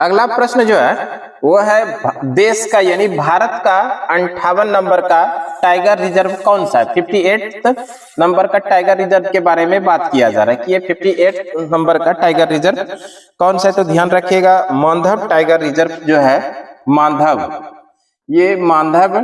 अगला प्रश्न जो है वो है देश का यानी भारत का 58 नंबर का टाइगर रिजर्व कौन सा है। 58 नंबर का टाइगर रिजर्व के बारे में बात किया जा रहा है कि ये 58 नंबर का टाइगर रिजर्व कौन सा है। तो ध्यान रखिएगा, मानधव टाइगर रिजर्व जो है, मानधव, ये मानधव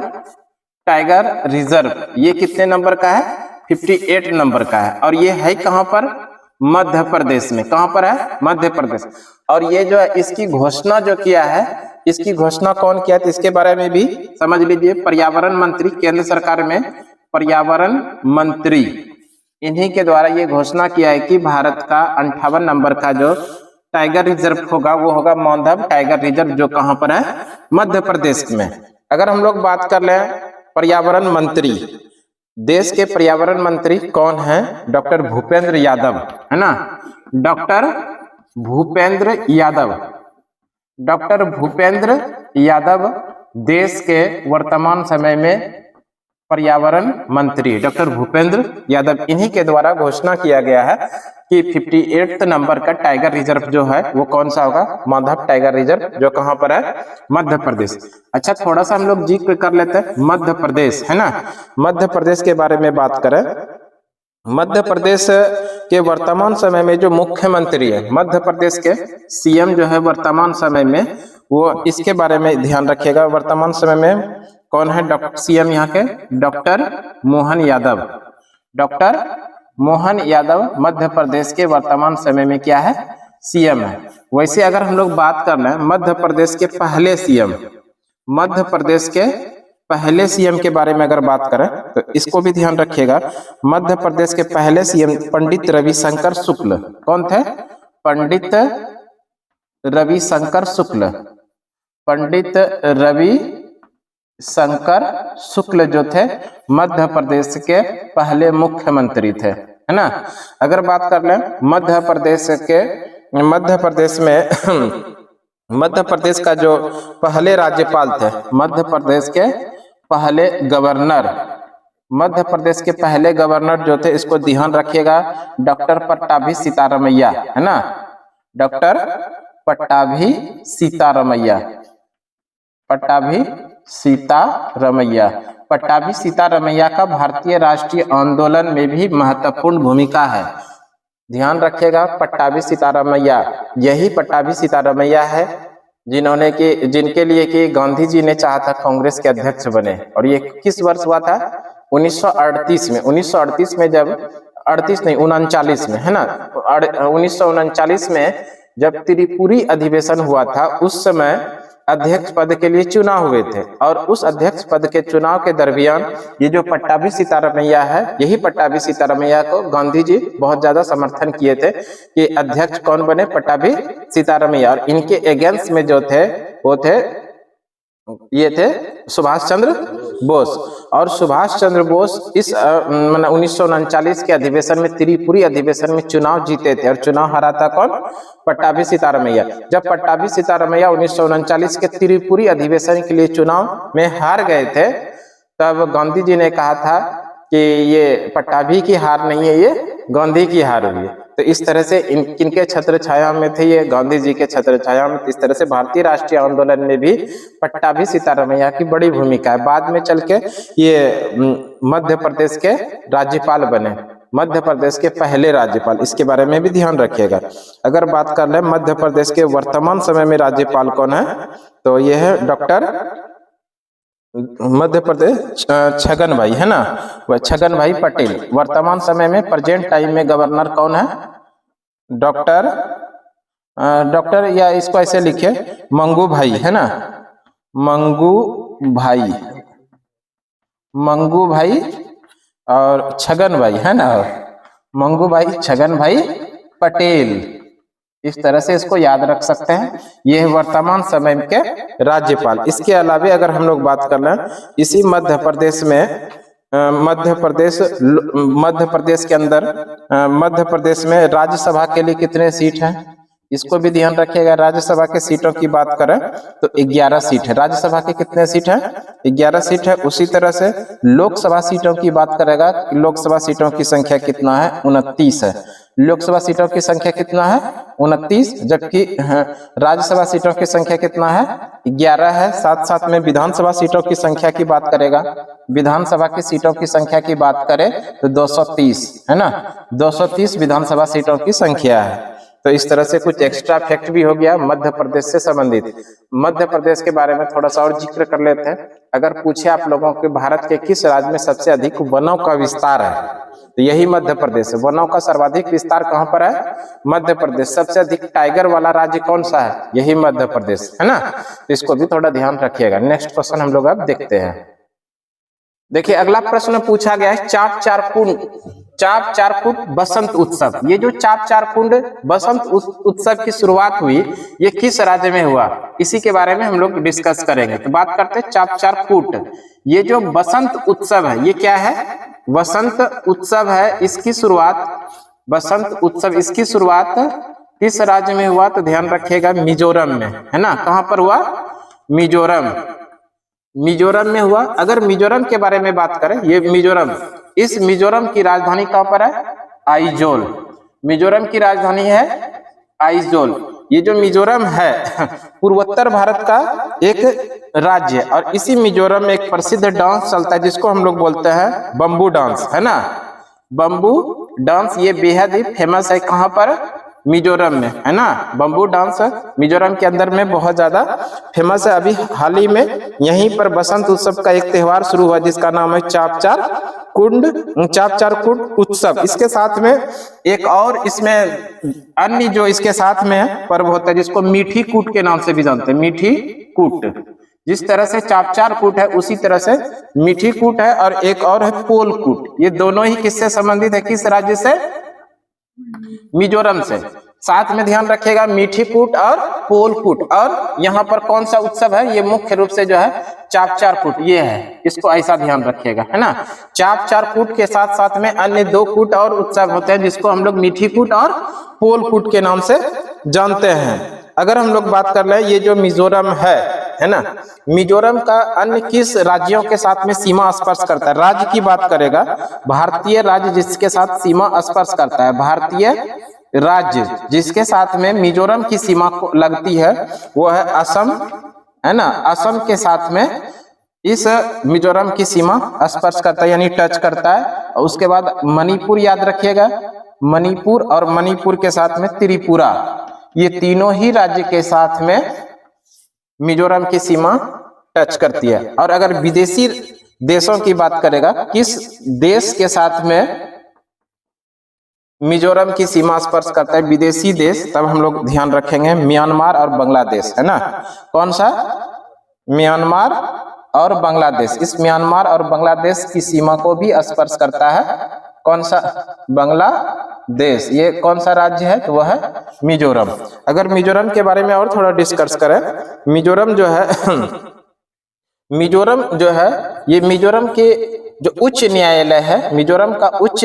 टाइगर रिजर्व ये कितने नंबर का है, 58 नंबर का है। और ये है कहां पर, मध्य प्रदेश में। कहां पर है, मध्य प्रदेश। और ये जो है इसकी घोषणा जो किया है, इसकी घोषणा कौन किया, तो इसके बारे में भी समझ लीजिए। पर्यावरण मंत्री, केंद्र सरकार में पर्यावरण मंत्री, इन्हीं के द्वारा ये घोषणा किया है कि भारत का 58 नंबर का जो टाइगर रिजर्व होगा वो होगा मानधव टाइगर रिजर्व, जो कहां पर है, मध्य प्रदेश में। अगर हम लोग बात कर ले पर्यावरण मंत्री, देश के पर्यावरण मंत्री कौन है, डॉक्टर भूपेंद्र यादव, है ना, डॉक्टर भूपेंद्र यादव। डॉक्टर भूपेंद्र यादव देश के वर्तमान समय में पर्यावरण मंत्री, डॉक्टर भूपेंद्र यादव, इन्हीं के द्वारा घोषणा किया गया है कि 58 नंबर का टाइगर रिजर्व जो है वो कौन सा होगा, मानधव टाइगर रिजर्व, जो कहां पर है, मध्य प्रदेश। अच्छा, थोड़ा सा हम लोग जिक्र कर लेते हैं मध्य प्रदेश, है ना। मध्य प्रदेश के बारे में बात करें, मध्य प्रदेश के वर्तमान समय में जो मुख्यमंत्री है, मध्य प्रदेश के सीएम जो है वर्तमान समय में, वो इसके बारे में ध्यान रखिएगा। वर्तमान समय में कौन है डॉक्टर सीएम यहाँ के, डॉक्टर मोहन यादव। डॉक्टर मोहन यादव मध्य प्रदेश के वर्तमान समय में क्या है, सीएम है। वैसे अगर हम लोग बात कर लें मध्य प्रदेश के पहले सीएम, मध्य प्रदेश के पहले सीएम के बारे में अगर बात करें तो इसको भी ध्यान रखिएगा। मध्य प्रदेश के पहले सीएम पंडित रविशंकर शुक्ल। कौन थे, पंडित रविशंकर शुक्ल। पंडित रविशंकर शुक्ल जो थे मध्य प्रदेश के पहले मुख्यमंत्री थे, है ना। अगर बात कर लें मध्य प्रदेश में मध्य प्रदेश का जो पहले राज्यपाल थे, मध्य प्रदेश के पहले गवर्नर, मध्य प्रदेश के पहले गवर्नर जो थे, इसको ध्यान रखिएगा, डॉक्टर पट्टाभी सीतारमैया, है ना, डॉक्टर पट्टाभी सीतारमैया। पट्टाभी सीतारमैया, पट्टाभी सीतारमैया का भारतीय राष्ट्रीय आंदोलन में भी महत्वपूर्ण भूमिका है। ध्यान रखिएगा, पट्टाभी सीतारमैया, यही पट्टाभी सीतारमैया है जिनके लिए कि गांधी जी ने चाहा था कांग्रेस के अध्यक्ष बने। और ये किस वर्ष हुआ था, 1938 में। 1938 में जब 39 में, है ना, 1939 में जब त्रिपुरी अधिवेशन हुआ था, उस समय अध्यक्ष पद के लिए चुनाव हुए थे। और उस अध्यक्ष पद के चुनाव के दरमियान ये जो पट्टाभी सीतारमैया है, यही पट्टाभी सीतारमैया को गांधी जी बहुत ज्यादा समर्थन किए थे कि अध्यक्ष कौन बने, पट्टाभी सीतारमैया। और इनके अगेंस्ट में जो थे वो थे, ये थे सुभाष चंद्र बोस। और सुभाष चंद्र बोस इस 1939 के अधिवेशन में, त्रिपुरी अधिवेशन में चुनाव जीते थे। और चुनाव हरा था कौन, पट्टाभी सीतारमैया। जब पट्टाभी सीतारमैया 1939 के त्रिपुरी अधिवेशन के लिए चुनाव में हार गए थे, तब गांधी जी ने कहा था कि ये पट्टाभी की हार नहीं है, ये गांधी की हार हुई है। तो इस तरह से किनके छत्र छाया में थे, ये गांधी जी के छत्र छाया में। इस तरह से भारतीय राष्ट्रीय आंदोलन में भी पट्टाभी सीतारमैया की बड़ी भूमिका है। बाद में चल के ये मध्य प्रदेश के राज्यपाल बने, मध्य प्रदेश के पहले राज्यपाल, इसके बारे में भी ध्यान रखिएगा। अगर बात कर ले मध्य प्रदेश के वर्तमान समय में राज्यपाल कौन है, तो ये है डॉक्टर मध्य प्रदेश छगन भाई, है ना, वह छगन भाई पटेल। वर्तमान समय में प्रेजेंट टाइम में गवर्नर कौन है, डॉक्टर या इसको ऐसे लिखे मंगू भाई, है ना, मंगू भाई और छगन भाई, है ना, मंगू भाई छगन भाई पटेल। इस तरह से इसको याद रख सकते हैं। ये है वर्तमान समय के राज्यपाल। इसके अलावा अगर हम लोग बात कर लें, इसी मध्य प्रदेश में मध्य प्रदेश के अंदर मध्य प्रदेश में राज्यसभा के लिए कितने सीट हैं, इसको भी ध्यान रखिएगा। राज्यसभा के सीटों की बात करें तो 11 सीट है। राज्यसभा के कितने सीट हैं, 11 सीट है। उसी तरह से लोकसभा सीटों की बात करेगा, लोकसभा सीटों की संख्या कितना है, 29 है। लोकसभा सीटों की संख्या कितना है 29, जबकि राज्यसभा सीटों की संख्या कितना है 11 है। साथ साथ में विधानसभा सीटों की संख्या की बात करेगा, विधानसभा की सीटों की संख्या की बात करें तो 230 है ना, 230 विधानसभा सीटों की संख्या है। तो इस तरह से कुछ एक्स्ट्रा फैक्ट भी हो गया मध्य प्रदेश से संबंधित। मध्य प्रदेश के बारे में थोड़ा सा और जिक्र कर लेते हैं। अगर पूछे आप लोगों के भारत के किस राज्य में सबसे अधिक वनों का विस्तार है, तो यही मध्य प्रदेश है। वनों का सर्वाधिक विस्तार कहां पर है? मध्य प्रदेश। सबसे अधिक टाइगर वाला राज्य कौन सा है? यही मध्य प्रदेश है ना। तो इसको भी थोड़ा ध्यान रखिएगा। नेक्स्ट क्वेश्चन हम लोग अब देखते हैं। देखिए अगला प्रश्न पूछा गया है चाप चार कुंड बसंत उत्सव। ये जो चाप चार कुंड बसंत उत्सव की शुरुआत हुई, ये किस राज्य में हुआ, इसी के बारे में हम लोग डिस्कस करेंगे। तो बात करते हैं चाप चार कुंड। ये जो बसंत उत्सव है, ये क्या है? वसंत उत्सव है। इसकी शुरुआत, बसंत उत्सव इसकी शुरुआत किस राज्य में हुआ? तो ध्यान रखिएगा मिजोरम में, है ना। कहां पर हुआ? मिजोरम, मिजोरम में हुआ। अगर मिजोरम के बारे में बात करें, ये मिजोरम, इस मिजोरम की राजधानी कहां पर है? आइजोल। मिजोरम की राजधानी है आइजोल। ये जो मिजोरम है पूर्वोत्तर भारत का एक राज्य, और इसी मिजोरम में एक प्रसिद्ध डांस चलता है जिसको हम लोग बोलते हैं बम्बू डांस, है ना। बम्बू डांस ये बेहद ही फेमस है। कहां पर? मिजोरम में, है ना। बम्बू डांस मिजोरम के अंदर में बहुत ज्यादा फेमस है। अभी हाल ही में यहीं पर बसंत उत्सव का एक त्योहार शुरू हुआ जिसका नाम है चाप चार कुंड उत्सव। इसके साथ में एक और इसमें अन्य जो इसके साथ में पर्व होता है जिसको मीठी कूट के नाम से भी जानते हैं। मीठी कूट, जिस तरह से चाप चार कूट है उसी तरह से मीठी कूट है, और एक और है पोल कूट। ये दोनों ही किससे संबंधित है? किस राज्य से? मिजोरम से। साथ में ध्यान रखिएगा मीठी कूट और पोल कूट। और यहाँ पर कौन सा उत्सव है? ये मुख्य रूप से जो है चाप चार कूट ये है, इसको ऐसा ध्यान रखिएगा, है ना। चाप चार कूट के साथ साथ में अन्य 2 कूट और उत्सव होते हैं जिसको हम लोग मीठी कूट और पोल कूट के नाम से जानते हैं। अगर हम लोग बात कर रहे हैं ये जो मिजोरम है ना, मिजोरम का अन्य किस राज्यों के साथ में सीमा स्पर्श करता है? राज्य की बात करेगा, भारतीय राज्य जिसके साथ सीमा स्पर्श करता है, भारतीय राज्य जिसके साथ में मिजोरम की सीमा को लगती है वो है असम, है ना। असम के साथ में इस मिजोरम की सीमा स्पर्श करता है यानी टच करता है। और उसके बाद मणिपुर याद रखिएगा, मणिपुर, और मणिपुर के साथ में त्रिपुरा, ये तीनों ही राज्य के साथ में मिजोरम की सीमा टच करती है। और अगर विदेशी देशों की बात करेगा, किस देश के साथ में मिजोरम की सीमा स्पर्श करता है विदेशी देश, तब हम लोग ध्यान रखेंगे म्यांमार और बांग्लादेश, है ना। कौन सा? म्यांमार और बांग्लादेश। इस म्यांमार और बांग्लादेश की सीमा को भी स्पर्श करता है कौन सा? बांग्लादेश। ये कौन सा राज्य है? तो वह है मिजोरम। अगर मिजोरम के बारे में और थोड़ा डिस्कस करें, मिजोरम जो है मिजोरम जो है ये मिजोरम के जो उच्च न्यायालय है, मिजोरम का उच्च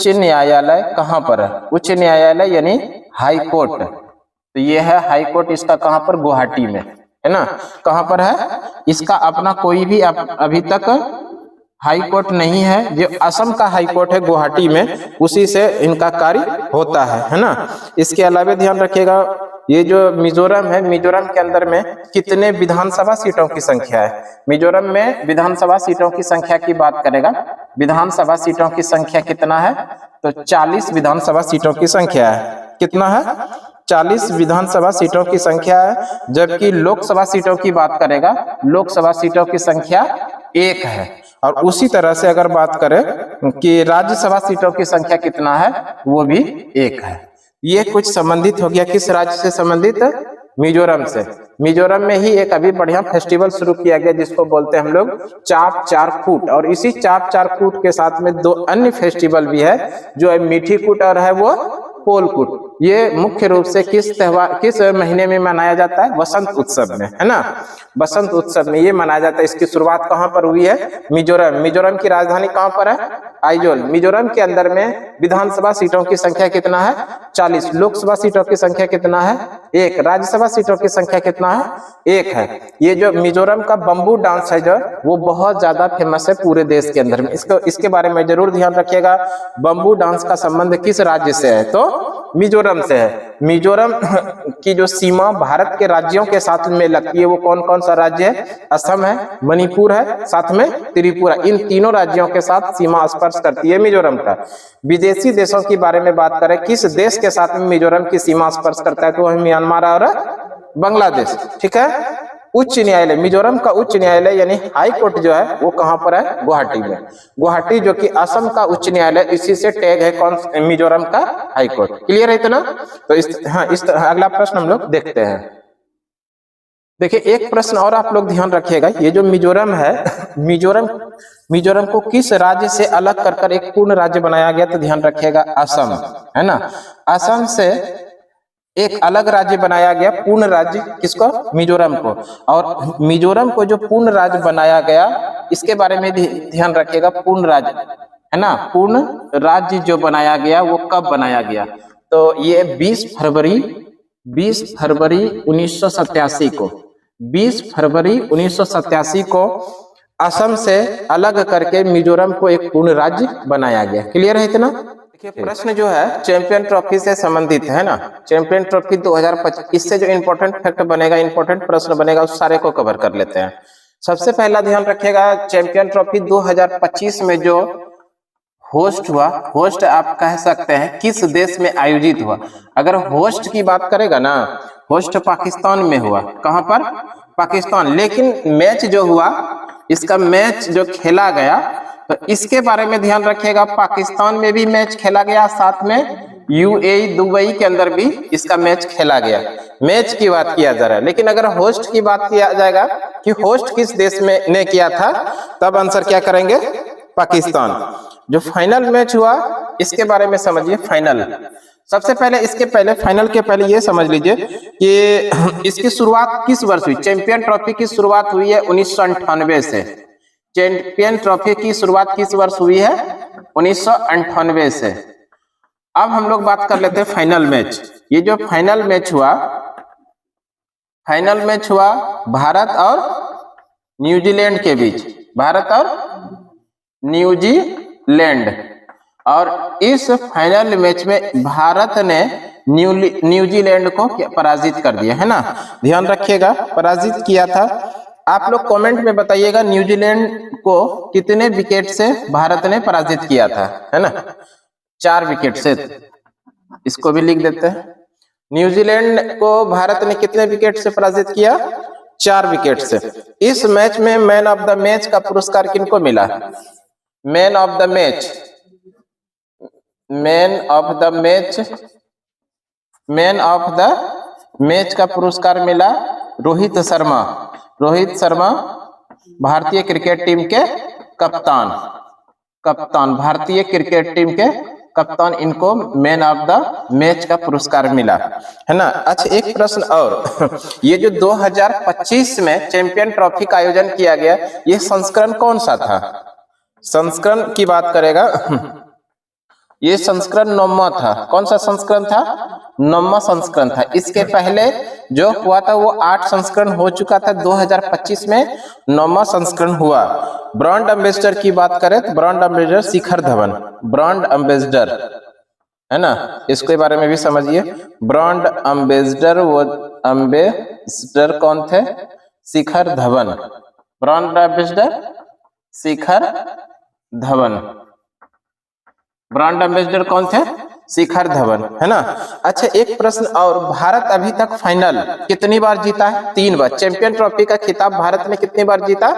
न्यायालय कहाँ पर है? उच्च न्यायालय यानी हाई कोर्ट। तो ये है हाई कोर्ट, इसका कहाँ पर? गुवाहाटी में, है ना। कहाँ पर है? इसका अपना कोई भी अभी तक हाई कोर्ट नहीं है। जो असम का हाई कोर्ट है गुवाहाटी में, उसी से इनका कार्य होता है ना। इसके अलावा ध्यान रखिएगा ये जो मिजोरम है, मिजोरम के अंदर में कितने विधानसभा सीटों की संख्या है? मिजोरम में विधानसभा सीटों की संख्या की बात करेगा, विधानसभा सीटों की संख्या कितना है? तो 40 विधानसभा सीटों की संख्या है। कितना है? 40 विधानसभा सीटों की संख्या है। जबकि लोकसभा सीटों की बात करेगा, लोकसभा सीटों की संख्या 1 है। और उसी तरह से अगर बात करें कि राज्यसभा सीटों की संख्या कितना है, वो भी 1 है। ये कुछ संबंधित हो गया किस राज्य से संबंधित? मिजोरम से। मिजोरम में ही एक अभी बढ़िया फेस्टिवल शुरू किया गया जिसको बोलते हैं हम लोग चाप चार कूट। और इसी चाप चार कूट के साथ में 2 अन्य फेस्टिवल भी है, जो है मीठी कूट और है वो पोलकुट। ये मुख्य रूप से किस महीने में मनाया जाता है? वसंत उत्सव में, है ना। बसंत उत्सव में ये मनाया जाता है। इसकी शुरुआत कहाँ पर हुई है? मिजोरम। मिजोरम की राजधानी कहाँ पर है? आइजोल। मिजोरम के अंदर में विधानसभा सीटों की संख्या कितना है? 40। लोकसभा सीटों की संख्या कितना है? 1। राज्यसभा सीटों की संख्या कितना है? 1 है। ये जो मिजोरम का बम्बू डांस है जो, वो बहुत ज्यादा फेमस है पूरे देश के अंदर में। इसके बारे में जरूर ध्यान रखिएगा। बम्बू डांस का संबंध किस राज्य से है? तो मिजोरम से है। मिजोरम की जो सीमा भारत के राज्यों के साथ में लगती है, वो कौन कौन सा राज्य है? असम है, मणिपुर है, साथ में त्रिपुरा। इन तीनों राज्यों के साथ सीमा स्पर्श करती है मिजोरम का। विदेशी देशों की बारे में बात करें, किस देश के साथ में मिजोरम की सीमा स्पर्श करता है? तो वह म्यांमार और बांग्लादेश। ठीक है। उच्च न्यायालय, मिजोरम का उच्च न्यायालय यानी हाई कोर्ट जो है वो कहां पर है? गुवाहाटी में। गुवाहाटी जो कि असम का उच्च न्यायालय, इसी से टैग है कौन? मिजोरम का हाई कोर्ट। क्लियर है इतना? तो इस अगला प्रश्न हम लोग देखते हैं। देखिए, एक प्रश्न और आप लोग ध्यान रखिएगा। ये जो मिजोरम है, मिजोरम को किस राज्य से अलग कर एक पूर्ण राज्य बनाया गया? तो ध्यान रखिएगा, असम, है ना। असम से एक अलग राज्य बनाया गया, पूर्ण राज्य। किसको? मिजोरम को। और मिजोरम को जो पूर्ण राज्य बनाया गया, इसके बारे में ध्यान रखिएगा। पूर्ण राज्य, है ना, पूर्ण राज्य जो बनाया गया वो कब बनाया गया? तो ये 20 फरवरी 1987 को, 20 फरवरी 1987 को असम से अलग करके मिजोरम को एक पूर्ण राज्य बनाया गया। क्लियर है इतना? देखिए, प्रश्न जो है चैंपियन ट्रॉफी से संबंधित है ना। चैंपियन ट्रॉफी 2025, इससे जो इंपॉर्टेंट फैक्ट बनेगा, इंपॉर्टेंट प्रश्न बनेगा, उस सारे को कवर कर लेते हैं। सबसे पहला ध्यान रखिएगा, चैंपियन ट्रॉफी 2025 में जो होस्ट हुआ, होस्ट आप कह सकते हैं किस देश में आयोजित हुआ? अगर होस्ट की बात करेगा ना, होस्ट पाकिस्तान में हुआ। कहां पर? पाकिस्तान। लेकिन मैच जो हुआ, इसका मैच जो खेला गया, तो इसके बारे में ध्यान रखिएगा। पाकिस्तान में भी मैच खेला गया, साथ में यूएई दुबई के अंदर भी इसका मैच खेला गया। मैच की बात किया जा रहा है। लेकिन अगर होस्ट की बात किया जाएगा कि होस्ट किस देश में ने किया था, तब आंसर क्या करेंगे? पाकिस्तान। जो फाइनल मैच हुआ, इसके बारे में समझिए। फाइनल, सबसे पहले इसके पहले फाइनल के पहले ये समझ लीजिए कि इसकी शुरुआत किस वर्ष हुई? चैंपियन ट्रॉफी की शुरुआत हुई है 1998 से। चैंपियन ट्रॉफी की शुरुआत किस वर्ष हुई है? 1998 से। अब हम लोग बात कर लेते हैं फाइनल मैच। ये जो फाइनल मैच हुआ, भारत और न्यूजीलैंड के बीच, भारत और न्यूजीलैंड। और इस फाइनल मैच में भारत ने न्यूजीलैंड को पराजित कर दिया, है ना। ध्यान रखिएगा, पराजित किया था। आप लोग कमेंट में बताइएगा न्यूजीलैंड को कितने विकेट से भारत ने पराजित किया था, है ना। 4 विकेट से। इसको भी लिख देते हैं। न्यूजीलैंड को भारत ने कितने विकेट से पराजित किया? 4 विकेट से। इस मैच में मैन ऑफ द मैच का पुरस्कार किनको मिला? मैन ऑफ द मैच का पुरस्कार मिला रोहित शर्मा, भारतीय क्रिकेट टीम के कप्तान, भारतीय क्रिकेट टीम के कप्तान, इनको मैन ऑफ द मैच का पुरस्कार मिला, है ना। अच्छा, एक प्रश्न और ये जो 2025 में चैंपियन ट्रॉफी का आयोजन किया गया, ये संस्करण कौन सा था? संस्करण की बात करेगा, ये संस्करण 9वां था। कौन सा संस्करण था? 9वां संस्करण था। इसके पहले जो हुआ था वो 8 संस्करण हो चुका था। 2025 में 9वां संस्करण हुआ। ब्रांड एम्बेसडर की बात करें तो brand ambassador Shikhar Dhawan, brand ambassador, है ना। इसके बारे में भी समझिए। ब्रांड एम्बेसडर, वो एम्बेसडर कौन थे? Shikhar Dhawan. Brand ambassador Shikhar Dhawan. Brand ambassador कौन थे? शिखर धवन, है ना। अच्छा, एक प्रश्न और, भारत अभी तक फाइनल कितनी बार जीता है? 3 बार। चैंपियन ट्रॉफी का खिताब भारत ने कितनी बार जीता?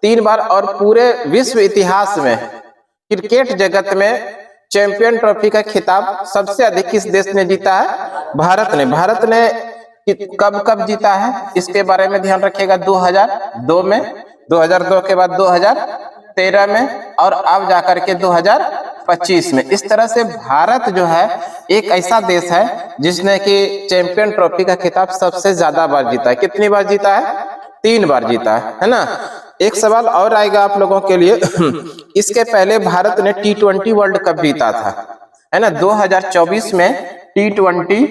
3 बार। और पूरे विश्व इतिहास में, क्रिकेट जगत में चैंपियन ट्रॉफी का खिताब सबसे अधिक किस देश ने जीता है? भारत ने। भारत ने कब जीता है? इसके बारे में ध्यान रखिएगा। 2002 में, 2002 के बाद 2013 में और अब जाकर के 2025 में। इस तरह से भारत जो है एक ऐसा देश है जिसने कि चैंपियन ट्रॉफी का खिताब सबसे ज्यादा बार जीता है। कितनी बार जीता है? 3 बार जीता है ना। एक सवाल और आएगा आप लोगों के लिए इसके पहले भारत ने T20 वर्ल्ड कप जीता था, है ना। 2024 में T20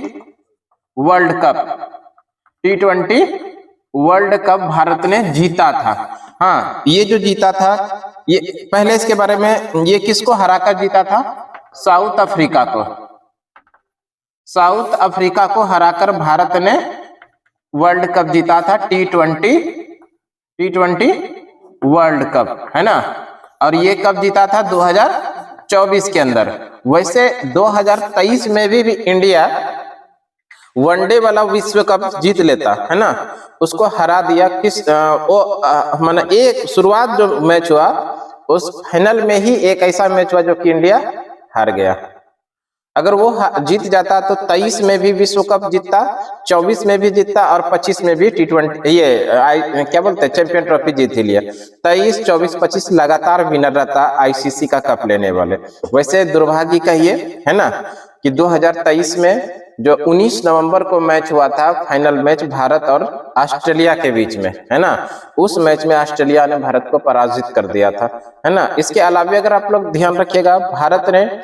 वर्ल्ड कप भारत ने जीता था। हाँ, ये जो जीता था, ये पहले इसके बारे में, ये किसको हराकर जीता था? साउथ अफ्रीका को हराकर भारत ने वर्ल्ड कप जीता था, T20 वर्ल्ड कप, है ना। और ये कब जीता था? 2024 के अंदर। वैसे 2023 में भी इंडिया वनडे वाला विश्व कप जीत लेता, है ना। उसको हरा दिया माने एक शुरुआत जो मैच हुआ उस फाइनल में ही एक ऐसा मैच हुआ जो कि इंडिया हार गया। अगर वो जीत जाता तो 23 में भी विश्व कप जीतता, 24 में भी जीतता और 25 में भी T20 क्या बोलते हैं चैंपियन ट्रॉफी जीत ही लिया। 23, 24, 25 लगातार विनर रहता ICC का कप लेने वाले। वैसे दुर्भाग्य कहिए, है ना, कि 2023 में जो 19 नवंबर को मैच हुआ था, फाइनल मैच भारत और ऑस्ट्रेलिया के बीच में, है ना, उस मैच में ऑस्ट्रेलिया ने भारत को पराजित कर दिया था, है ना। इसके अलावा अगर आप लोग ध्यान रखिएगा, भारत ने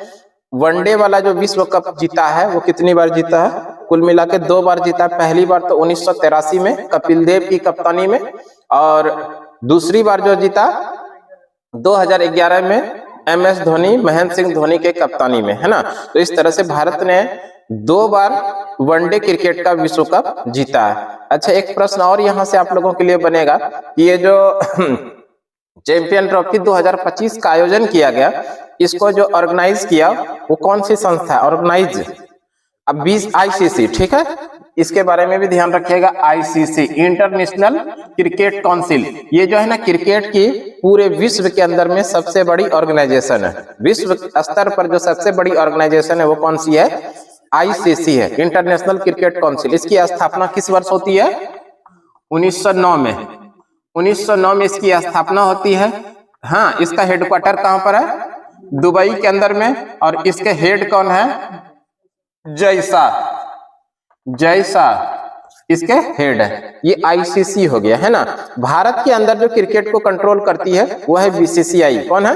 वनडे वाला जो विश्व कप जीता है वो कितनी बार जीता है? कुल मिला के 2 बार जीता है। पहली बार तो 1983 में कपिल देव की कप्तानी में, और दूसरी बार जो जीता 2011 में MS धोनी, महेंद्र सिंह धोनी के कप्तानी में, है ना। तो इस तरह से भारत ने 2 बार वनडे क्रिकेट का विश्व कप जीता है। अच्छा, एक प्रश्न और यहाँ से आप लोगों के लिए बनेगा कि ये जो चैंपियन ट्रॉफी 2025 का आयोजन किया गया, इसको जो ऑर्गेनाइज किया वो कौन सी संस्था है? ऑर्गेनाइज अब 20 ICC, ठीक है, इसके बारे में भी ध्यान रखिएगा। ICC इंटरनेशनल क्रिकेट काउंसिल, ये जो है ना क्रिकेट की पूरे विश्व के अंदर में सबसे बड़ी ऑर्गेनाइजेशन है। विश्व स्तर पर जो सबसे बड़ी ऑर्गेनाइजेशन है वो कौन सी है? ICC है, इंटरनेशनल क्रिकेट काउंसिल। इसकी स्थापना किस वर्ष होती है? 1909 में। 1909 में इसकी स्थापना होती है। हाँ, इसका हेडक्वार्टर कहां पर है? दुबई के अंदर में। और इसके हेड कौन है? जयशाह इसके हेड है। ये ICC हो गया, है ना। भारत के अंदर जो क्रिकेट को कंट्रोल करती है वो है BCCI। कौन है?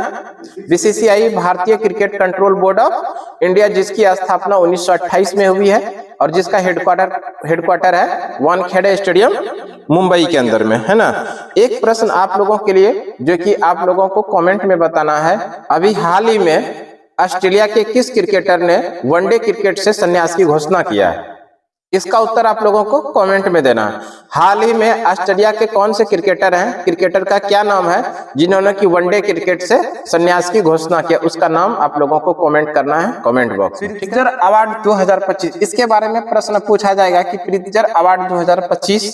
BCCI, भारतीय cricket control board of India, जिसकी स्थापना 1928 में हुई है और जिसका हेडक्वार्टर है वानखेड़े स्टेडियम, मुंबई के अंदर में, है ना। एक प्रश्न आप लोगों के लिए जो कि आप लोगों को कमेंट में बताना है, अभी हाल ही में ऑस्ट्रेलिया के किस क्रिकेटर ने वनडे क्रिकेट से संन्यास की घोषणा किया है? इसका उत्तर आप लोगों को कमेंट में देना है। हाल ही में ऑस्ट्रेलिया के कौन से क्रिकेटर हैं, क्रिकेटर का क्या नाम है जिन्होंने की वनडे क्रिकेट से संन्यास की घोषणा किया? उसका नाम आप लोगों को कमेंट करना है कमेंट बॉक्स में। प्रित्जर अवार्ड 2025, इसके बारे में प्रश्न पूछा जाएगा कि प्रित्जर अवार्ड 2025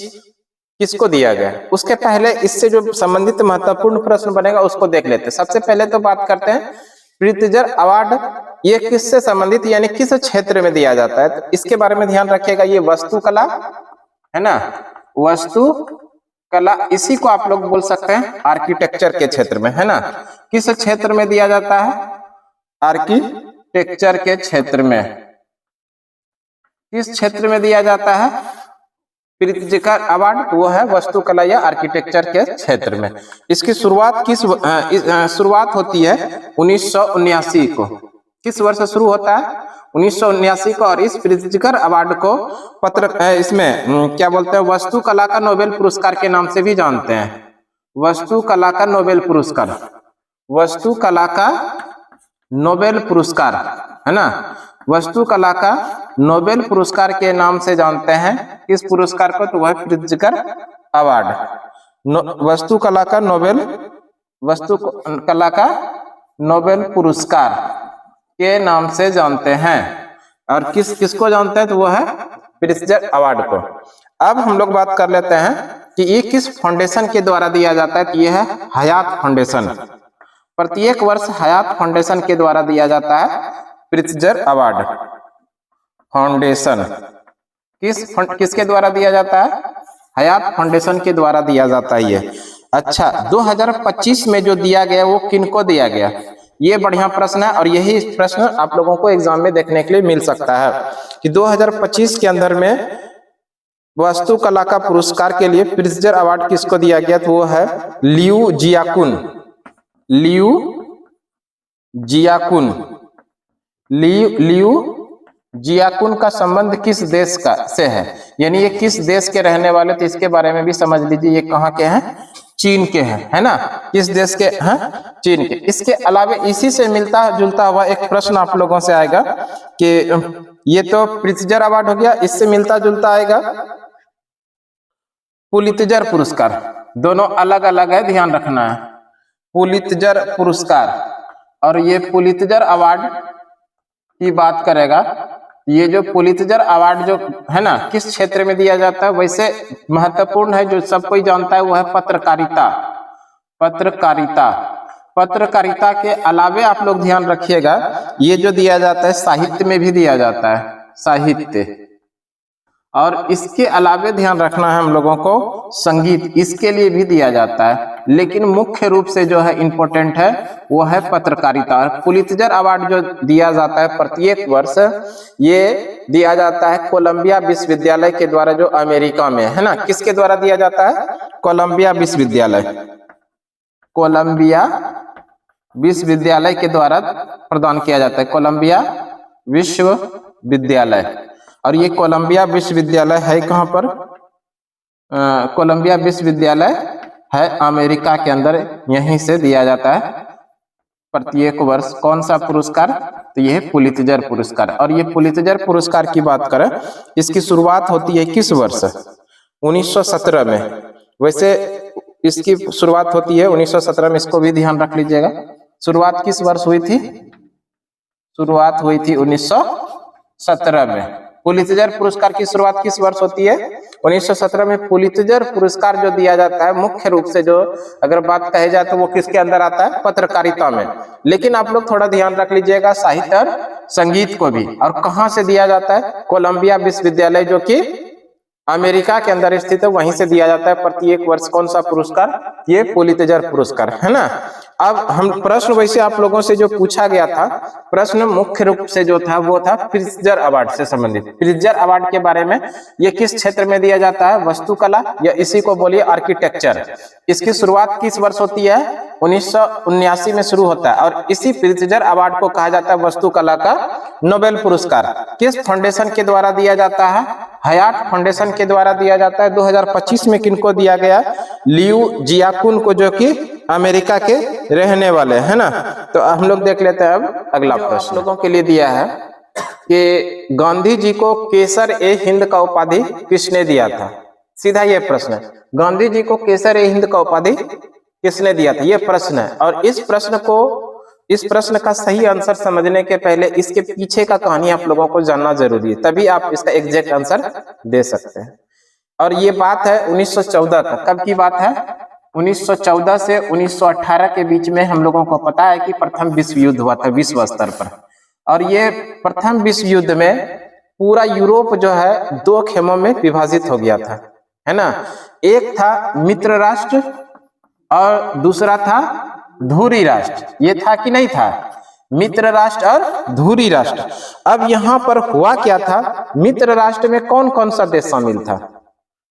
किसको दिया गया। उसके पहले इससे जो संबंधित महत्वपूर्ण प्रश्न बनेगा उसको देख लेते हैं। सबसे पहले तो बात करते हैं प्रित्जर अवार्ड ये किससे संबंधित यानी किस क्षेत्र में दिया जाता है, तो इसके बारे में ध्यान रखिएगा। ये वास्तुकला है ना, वास्तुकला, इसी को आप लोग बोल सकते हैं आर्किटेक्चर के क्षेत्र में, है ना। किस क्षेत्र में दिया जाता है? आर्किटेक्चर के क्षेत्र में। किस क्षेत्र में दिया जाता है प्रित्जर अवार्ड? वो है वास्तुकला या आर्किटेक्चर के क्षेत्र में। इसकी शुरुआत होती है 1979 को। किस वर्ष शुरू होता है? 1979 को। और इस प्रित्जर अवार्ड को इसमें क्या बोलते हैं, वास्तुकला का नोबेल पुरस्कार के नाम से भी जानते हैं। वास्तुकला का नोबेल पुरस्कार, वास्तुकला का नोबेल पुरस्कार, है ना। वास्तुकला का नोबेल पुरस्कार के नाम से जानते हैं इस पुरस्कार को, तो वह प्रित्जर अवार्ड। वास्तुकला का नोबेल पुरस्कार के नाम से जानते हैं। और किसको जानते हैं? तो वो है प्रित्जर अवार्ड को। अब हम लोग बात कर लेते हैं कि ये किस फाउंडेशन के द्वारा दिया जाता है, तो ये है हयात फाउंडेशन। प्रत्येक वर्ष हयात फाउंडेशन के द्वारा दिया जाता है प्रित्जर अवार्ड। फाउंडेशन किसके द्वारा दिया जाता है? हयात फाउंडेशन के द्वारा दिया जाता है। अच्छा, 2025 में जो दिया गया वो किनको दिया गया? ये बढ़िया प्रश्न है और यही प्रश्न आप लोगों को एग्जाम में देखने के लिए मिल सकता है कि 2025 के अंदर में वास्तुकला का पुरस्कार के लिए प्रिट्जर अवार्ड किसको दिया गया? तो वो है लियू जियाकुन। लियू जियाकुन। लियू जियाकुन का संबंध किस देश का से है, यानी ये किस देश के रहने वाले, तो इसके बारे में भी समझ लीजिए। ये कहाँ के हैं? चीन के हैं, है ना। किस देश के हैं? चीन के। इसके अलावा इसी से मिलता जुलता हुआ एक प्रश्न आप लोगों से आएगा कि ये तो प्रिट्जर अवार्ड हो गया, इससे मिलता जुलता आएगा पुलित्जर पुरस्कार। दोनों अलग अलग है, ध्यान रखना है। पुलित्जर पुरस्कार और ये पुलित्जर अवार्ड की बात करेगा। ये जो पुलित्जर अवार्ड जो है ना, किस क्षेत्र में दिया जाता है? वैसे महत्वपूर्ण है, जो सब कोई जानता है, वो है पत्रकारिता। पत्रकारिता। पत्रकारिता के अलावे आप लोग ध्यान रखिएगा, ये जो दिया जाता है साहित्य में भी दिया जाता है, साहित्य। और इसके अलावे ध्यान रखना है हम लोगों को, संगीत, इसके लिए भी दिया जाता है। लेकिन मुख्य रूप से जो है इंपॉर्टेंट है वो है पत्रकारिता। और पुलित्जर अवार्ड जो दिया जाता है प्रत्येक वर्ष, ये दिया जाता है कोलंबिया विश्वविद्यालय के द्वारा, जो अमेरिका में है ना। किसके द्वारा दिया जाता है? कोलंबिया विश्वविद्यालय। कोलंबिया विश्वविद्यालय के द्वारा प्रदान किया जाता है, कोलंबिया विश्वविद्यालय। और ये कोलंबिया विश्वविद्यालय है कहाँ पर? कोलंबिया विश्वविद्यालय है अमेरिका के अंदर, यहीं से दिया जाता है प्रत्येक वर्ष। कौन सा पुरस्कार? तो ये पुलित्जर पुरस्कार। और ये पुलित्जर पुरस्कार की बात करें, इसकी शुरुआत होती है किस वर्ष? 1917 में। वैसे इसकी शुरुआत होती है 1917 में, इसको भी ध्यान रख लीजिएगा। शुरुआत किस वर्ष हुई थी? शुरुआत हुई थी 1917 में। पुलित्जर पुरस्कार की शुरुआत किस वर्ष होती है? 1917 में। पुलित्जर पुरस्कार जो दिया जाता है मुख्य रूप से, जो अगर बात कही जाए तो वो किसके अंदर आता है? पत्रकारिता में। लेकिन आप लोग थोड़ा ध्यान रख लीजिएगा साहित्य और संगीत को भी। और कहाँ से दिया जाता है? कोलंबिया विश्वविद्यालय, जो कि अमेरिका के अंदर स्थित है, वहीं से दिया जाता है प्रत्येक वर्ष। कौन सा पुरस्कार? ये पुलित्जर पुरस्कार, है ना। अब हम प्रश्न वैसे आप लोगों से जो पूछा गया था, प्रश्न मुख्य रूप से जो था वो था प्रिट्जर अवार्ड से संबंधित। प्रिट्जर अवार्ड के बारे में, ये किस क्षेत्र में दिया जाता है? वास्तुकला, या इसी को बोलिए आर्किटेक्चर। इसकी शुरुआत किस वर्ष होती है? 1979 में शुरू होता है। और इसी प्रिट्जर अवार्ड को कहा जाता है वास्तुकला का नोबेल पुरस्कार। किस फाउंडेशन के द्वारा दिया जाता है? हयात फाउंडेशन के द्वारा दिया जाता है। 2025 में किनको दिया गया? लियू जियाकुन को, जो कि अमेरिका के रहने वाले है ना। तो हम लोग देख लेते हैं अब अगला प्रश्न। लोगों के लिए दिया है कि गांधी जी को केसर ए हिंद का उपाधि किसने दिया था? सीधा ये प्रश्न है, गांधी जी को केसर ए हिंद का उपाधि किसने दिया था? ये प्रश्न है। और इस प्रश्न का सही आंसर समझने के पहले इसके पीछे का कहानी आप लोगों को जानना जरूरी है, तभी आप इसका एग्जैक्ट आंसर दे सकते हैं। और ये बात है 1914 का। कब की बात है? 1914 से 1918 के बीच में। हम लोगों को पता है कि प्रथम विश्व युद्ध हुआ था विश्व स्तर पर। और ये प्रथम विश्व युद्ध में पूरा यूरोप जो है दो खेमों में विभाजित हो गया था, है ना। एक था मित्र राष्ट्र और दूसरा था धुरी राष्ट्र। ये था कि नहीं था? मित्र राष्ट्र और धुरी राष्ट्र। अब यहाँ पर हुआ क्या था? मित्र राष्ट्र में कौन कौन सा देश शामिल था,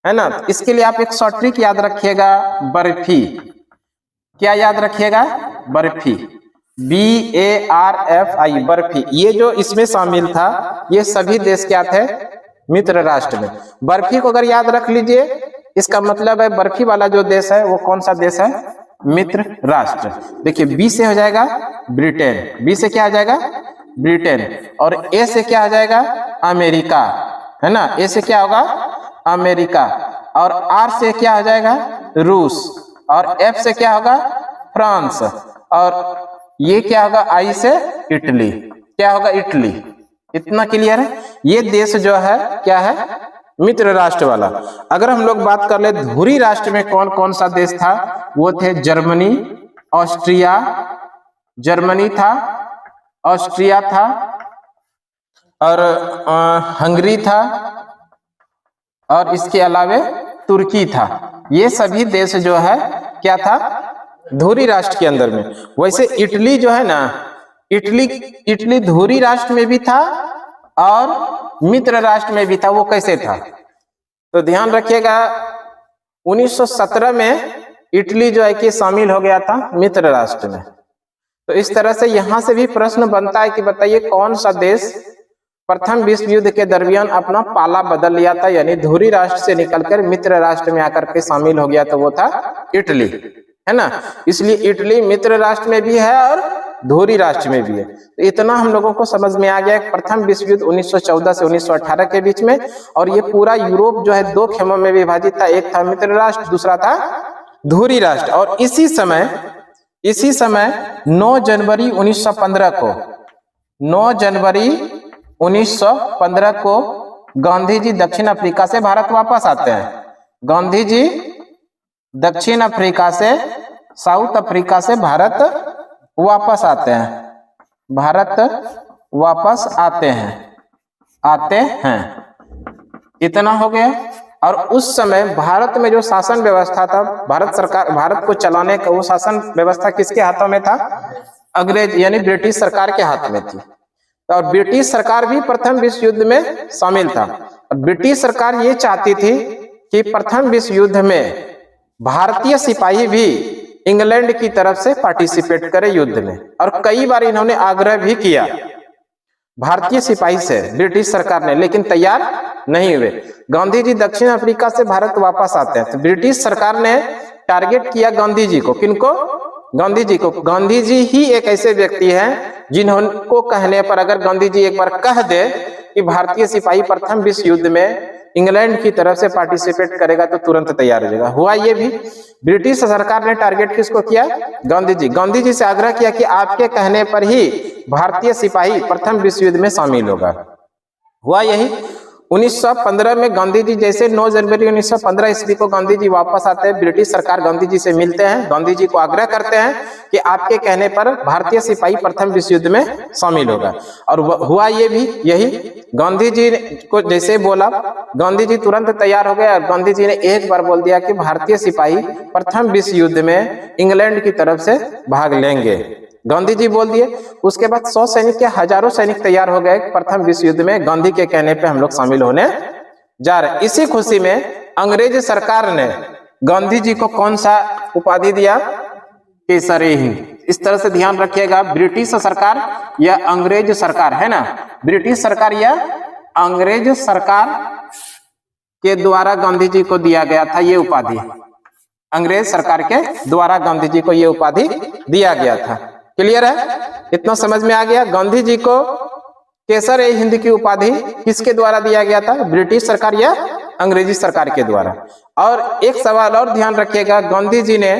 है ना। इसके लिए आप एक शॉर्ट ट्रिक याद रखिएगा, बर्फी। क्या याद रखिएगा? बर्फी, BARFI, बर्फी। ये जो इसमें शामिल था, ये सभी देश क्या थे? मित्र राष्ट्र में। बर्फी को अगर याद रख लीजिए, इसका मतलब है बर्फी वाला जो देश है वो कौन सा देश है? मित्र राष्ट्र। देखिए, बी से हो जाएगा ब्रिटेन। बी से क्या आ जाएगा? ब्रिटेन। और ए से क्या आ जाएगा? अमेरिका, है ना। ए से क्या होगा? अमेरिका। और आर से क्या आ जाएगा? रूस। और एफ से क्या होगा? फ्रांस। और ये क्या होगा? आई से इटली। क्या होगा? इटली। इतना क्लियर है? ये देश जो है क्या है? मित्र राष्ट्र वाला। अगर हम लोग बात कर ले धुरी राष्ट्र में कौन कौन सा देश था, वो थे जर्मनी, ऑस्ट्रिया, जर्मनी था, ऑस्ट्रिया था, और हंगरी था, और इसके अलावे तुर्की था। ये सभी देश जो है क्या था, धुरी राष्ट्र के अंदर में। वैसे इटली जो है ना, इटली धुरी राष्ट्र में भी था और मित्र राष्ट्र में भी था। वो कैसे था, तो ध्यान रखिएगा 1917 में इटली जो है कि शामिल हो गया था मित्र राष्ट्र में। तो इस तरह से यहां से भी प्रश्न बनता है कि बताइए कौन सा देश प्रथम विश्व युद्ध के दरमियान अपना पाला बदल लिया था, यानी धुरी राष्ट्र से निकलकर मित्र राष्ट्र में आकर के शामिल हो गया, तो वो था इटली, है ना। इसलिए इटली मित्र राष्ट्र में भी है और धुरी राष्ट्र में भी है। तो इतना हम लोगों को समझ में आ गया। प्रथम विश्व युद्ध 1914 से 1918 के बीच में, और ये पूरा यूरोप जो है दो खेमों में विभाजित था, एक था मित्र राष्ट्र, दूसरा था धुरी राष्ट्र। और इसी समय 9 जनवरी 1915 को 9 जनवरी 1915 को गांधी जी दक्षिण अफ्रीका से भारत वापस आते हैं। गांधी जी दक्षिण अफ्रीका से, साउथ अफ्रीका से भारत वापस आते हैं। भारत वापस आते हैं। इतना हो गया। और उस समय भारत में जो शासन व्यवस्था था, भारत सरकार, भारत को चलाने का वो शासन व्यवस्था किसके हाथों में था, अंग्रेज यानी ब्रिटिश सरकार के हाथ में थी। और ब्रिटिश सरकार भी प्रथम विश्व युद्ध में शामिल था। और ब्रिटिश सरकार ये चाहती थी कि प्रथम विश्व युद्ध में भारतीय सिपाही भी इंग्लैंड की तरफ से पार्टिसिपेट करे युद्ध में। और कई बार इन्होंने आग्रह भी किया भारतीय सिपाही से ब्रिटिश सरकार ने, लेकिन तैयार नहीं हुए। गांधी जी दक्षिण अफ्रीका से भारत वापस आते हैं तो ब्रिटिश सरकार ने टारगेट किया गांधी जी को। किनको, गांधी जी को। गांधी जी ही एक ऐसे व्यक्ति हैं जिनको कहने पर, अगर गांधी जी एक बार कह दे कि भारतीय सिपाही प्रथम विश्व युद्ध में इंग्लैंड की तरफ से पार्टिसिपेट करेगा तो तुरंत तैयार हो जाएगा। हुआ ये भी, ब्रिटिश सरकार ने टारगेट किसको किया, गांधी जी। गांधी जी से आग्रह किया कि आपके कहने पर ही भारतीय सिपाही प्रथम विश्व युद्ध में शामिल होगा। हुआ यही। 1915 में गांधी जी जैसे 9 जनवरी 1915 ईस्वी को गांधी जी वापस आते हैं, ब्रिटिश सरकार गांधी जी से मिलते हैं, गांधी जी को आग्रह करते हैं कि आपके कहने पर भारतीय सिपाही प्रथम विश्व युद्ध में शामिल होगा। और हुआ ये भी यही। गांधी जी को जैसे बोला, गांधी जी तुरंत तैयार हो गए। गांधी जी ने एक बार बोल दिया कि भारतीय सिपाही प्रथम विश्व युद्ध में इंग्लैंड की तरफ से भाग लेंगे। गांधी जी बोल दिए। उसके बाद 100 सैनिक या हजारों सैनिक तैयार हो गए प्रथम विश्व युद्ध में गांधी के कहने पे हम लोग शामिल होने जा रहे हैं। इसी खुशी में अंग्रेज सरकार ने गांधी जी को कौन सा उपाधि दिया, केसरी हिंद। इस तरह से ध्यान रखिएगा, ब्रिटिश सरकार या अंग्रेज सरकार, है ना, ब्रिटिश सरकार या अंग्रेज सरकार के द्वारा गांधी जी को दिया गया था ये उपाधि। अंग्रेज सरकार के द्वारा गांधी जी को ये उपाधि दिया गया था। क्लियर है, इतना समझ में आ गया। गांधी जी को केसर ए हिंद की उपाधि किसके द्वारा दिया गया था, ब्रिटिश सरकार या अंग्रेजी सरकार के द्वारा। और एक सवाल और ध्यान रखिएगा, गांधी जी ने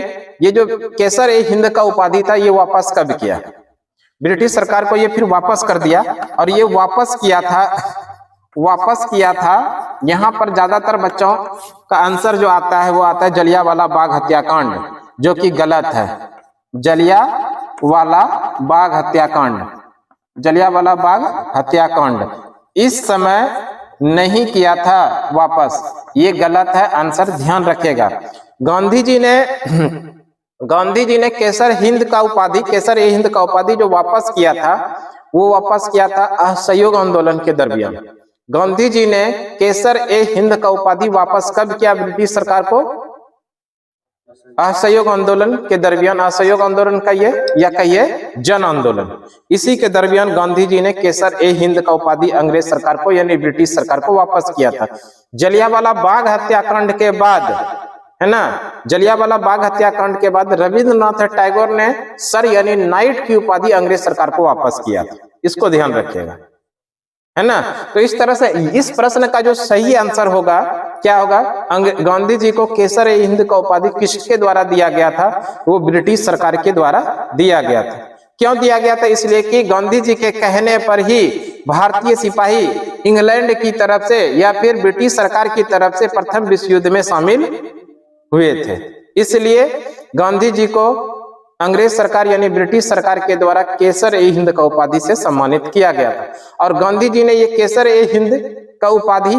ये जो केसर ए हिंद का उपाधि था ये वापस कब किया, ब्रिटिश सरकार को ये फिर वापस कर दिया। और ये वापस किया था यहाँ पर ज्यादातर बच्चों का आंसर जो आता है वो आता है जलियांवाला बाग हत्याकांड, जो कि गलत है। जलियांवाला बाग हत्याकांड इस समय नहीं किया था वापस, ये गलत है आंसर, ध्यान रखिएगा। गांधी जी ने केसर हिंद का उपाधि, केसर ए हिंद का उपाधि जो वापस किया था वो वापस किया था असहयोग आंदोलन के दरमियान। गांधी जी ने केसर ए हिंद का उपाधि वापस कब किया ब्रिटिश सरकार को, असहयोग आंदोलन के दरमियान। असहयोग आंदोलन कहिए या कहिए जन आंदोलन, इसी के दरमियान गांधी जी ने केसर ए हिंद का उपाधि अंग्रेज सरकार को यानी ब्रिटिश सरकार को वापस किया था। जलियांवाला बाग हत्याकांड के बाद, है ना, जलियांवाला बाग हत्याकांड के बाद रविंद्रनाथ टैगोर ने सर यानी नाइट की उपाधि अंग्रेज सरकार को वापस किया था। इसको ध्यान रखिएगा, है ना। तो इस तरह से इस प्रश्न का जो सही आंसर होगा क्या होगा, गांधी जी को केसर ए हिंद का उपाधि किसके द्वारा दिया गया था, वो ब्रिटिश सरकार के द्वारा दिया गया था। क्यों दिया गया था, इसलिए कि गांधी जी के कहने पर ही भारतीय सिपाही इंग्लैंड की तरफ से या फिर ब्रिटिश सरकार की तरफ से प्रथम विश्व युद्ध में शामिल हुए थे। इसलिए गांधी जी को अंग्रेज सरकार यानी ब्रिटिश सरकार के द्वारा केसर ए हिंद का उपाधि से सम्मानित किया गया था। और गांधी जी ने ये केसर ए हिंद का उपाधि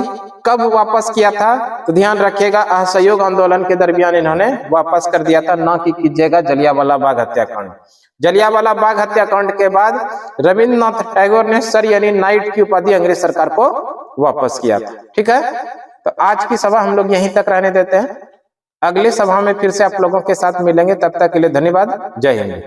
कब वापस किया था? तो ध्यान रखिएगा, असहयोग आंदोलन के दरमियान इन्होंने वापस कर दिया था, ना कि कीजिएगा जलियांवाला बाग हत्याकांड। जलियांवाला बाग हत्याकांड के बाद रविंद्रनाथ टैगोर ने सर यानी नाइट की उपाधि अंग्रेज सरकार को वापस किया था। ठीक है, तो आज की सभा हम लोग यहीं तक रहने देते हैं। अगले सभा में फिर से आप लोगों के साथ मिलेंगे, तब तक के लिए धन्यवाद। जय हिंद।